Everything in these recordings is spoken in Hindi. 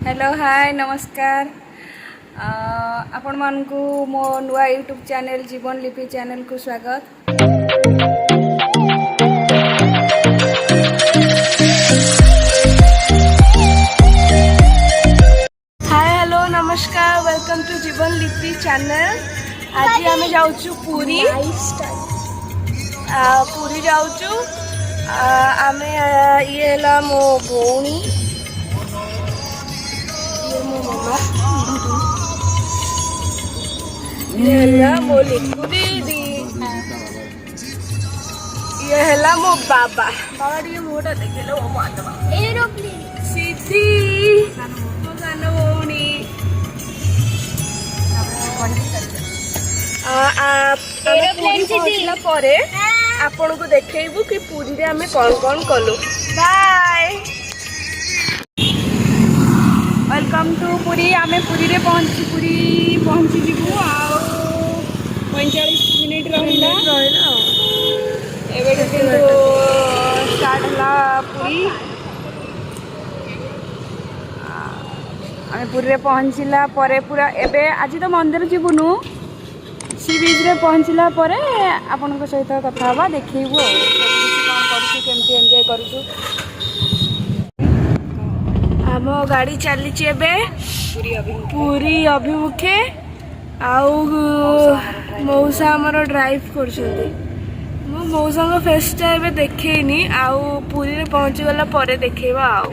हेलो हाय नमस्कार। आपण मानकु मो नुआ यूट्यूब चैनल जीवन लिपि चैनल को स्वागत। हाय हेलो नमस्कार, वेलकम टू जीवन लिपि चैनल। आज आम जाऊँ पुरी पुरी जाऊँ। आम ये मो भौणी मो मामा ये मो लिखु दीदी ये मो बाबा बाबा टे मुहटा देखे एरोप्लेन सीधी मो सान भौणी पहुँचला परे आपण को देखु कि पुरी रे आमे कौन कौन कलु। Bye welcome to Puri. आमे पुरी रे पहुँची जीवु आ 45 मिनिट रहिला एबे स्टार्ट होला पुरी। आमे पुरी रे पहुँचला परे पूरा एबे आज तो मंदिर जीवुनु सी बीच रे पहुँचला परे आपन सहित कथा हवा देखैबु कौन करूँ केमती एंजॉय करूँ। आम गाड़ी चली पुरी अभिमुखे आउ मौसा आमर ड्राइव कर मौसा फेसटा एबे देखैनी आउ पुरी रे पहुँची गला परे देखैबा आउ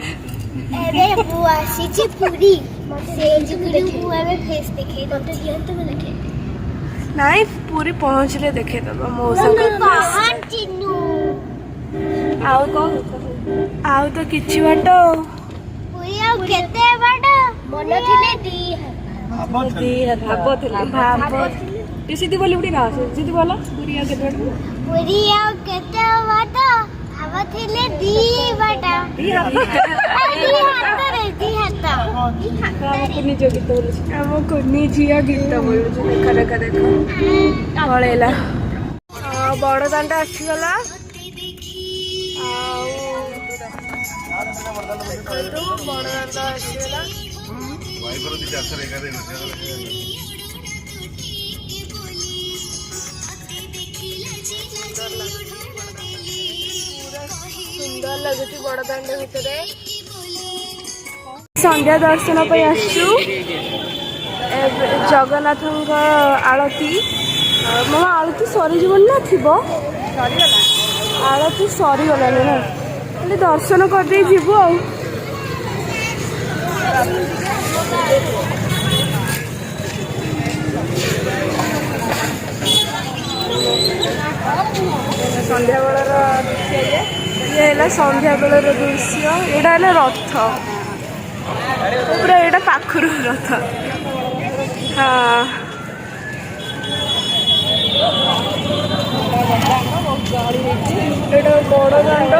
एबे बु आसी पुरी से जुगुरी बु एबे फेस देखे तो दियंत में देखे नाइ पुरी पहुँचले देखे दबा मौसा पहुँचिनु आउ तो किछि बाटो पुरी आउ केते बाटो मन थिले दी सीधी बोली उठी रहा सीधी बोला पुरी आउ केते बाटो पुरी आउ केते बाटो हवा थिले दी बाटो दी हाथ कुनी जो गीत बोलुछ हम कुनी झिया गीत बोलुछ देखा देखा पळेला बड़ दांडा आसी गला बड़ दांडा आसी गला सुंदर लगुच बड़ दांड भितर संध्या दर्शन पे आसु जगन्नाथ आरती मामा आरती सरी जीवन ना थी आरती सरी गला ना खाली दर्शन करदे जीवु आ संध्या बेलर ये है संध्या बेलर दृश्य यहाँ है रथ पूरा यहाँ पाखर रथ। हाँ एटा बड़ दांड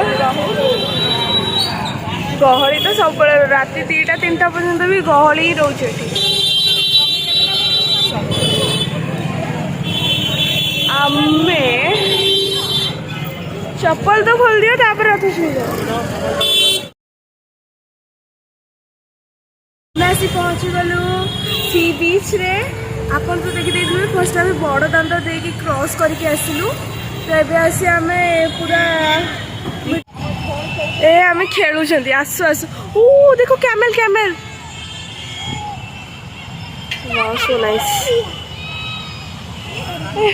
गहली तो सब राति 2टा 3टा पर्यंत भी गहली ही रोचे आमे चप्पल तो खोल दियो तापर रथ छुई आसी पहुँची गलु सी बीच रे। आपन तो देखि देथिबे फर्स्ट आमे बड़ दांड देकी क्रॉस करके आसिलु तो एबे आसी आमे पूरा ए आमे खेलु छंती आसु आसु ओ देखो camel camel wow so nice.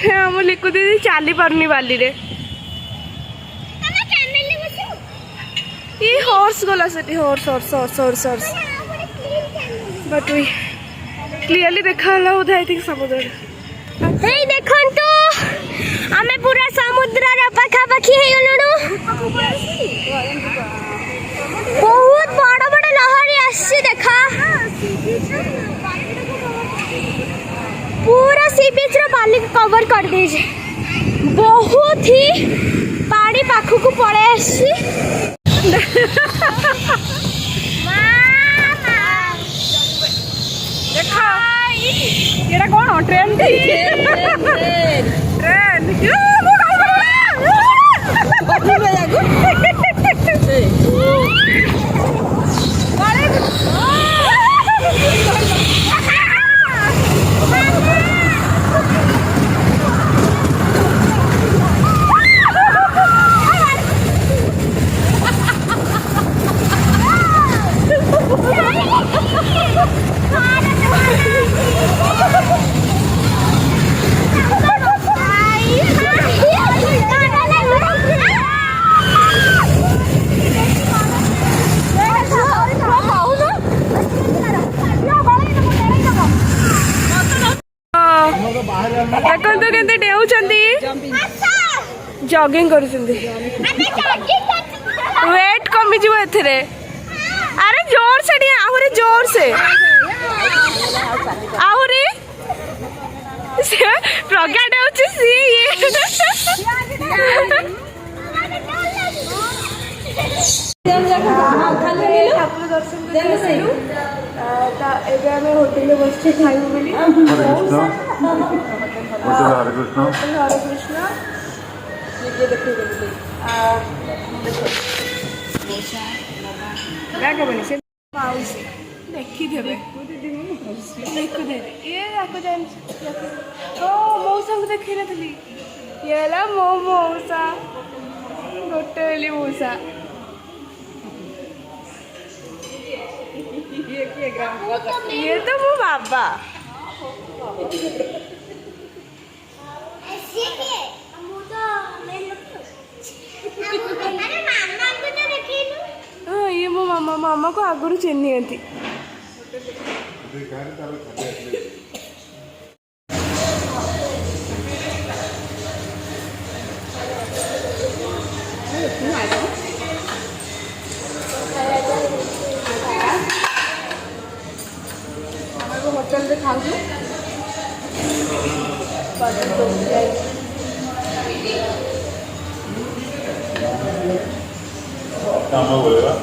हम लिखु दीदी चाली परनी बाली रे ये हॉर्स गला सेठी horse horse horse horse horse but we clearly देखा होला उधर आई थिंक समुद्र हे देखन तो हमें पूरा समुद्र रा पाखा पाखी हे गलनु बहुत बड़ बड़ लहरी आसी देखा पूरा सी बीच रा बाली कवर कर दे जे बहुत ही पानी पाखु को पळे आसी देखा ये कौन ट्रेन ट्रेन ଦେଖନ୍ତୁ କେମିତି ଡେଉଁଛନ୍ତି ଜଗିଂ କରୁଛନ୍ତି ୱେଟ୍ କମିଯିବ ଏଥିରେ ଆରେ ଜୋର ସେ ଟିକେ ଆହୁରି ଜୋର ସେ ଆହୁରି ସେ ପ୍ରଜ୍ଞା ଡେଉଁଛି ଠାକୁର ଦର୍ଶନ କରି ଆସିଲୁ ଏବେ ଆମେ ହୋଟେଲରେ ବସିଛୁ ଖାଇବୁ ବୋଲି हरे कृष्ण हरे कृष्ण ये देखो राघवनी से माउसी देखिदेवे देखुदेवे ये आपको जान ओ मौसा को देखी नथली ये ला मो मौसा गोटे बेली मौसा ये तो मो बाबा हाँ ये मो मामा मामा को आगुरी चिन्ह थी होटल रे खाऊ काम बोलेगा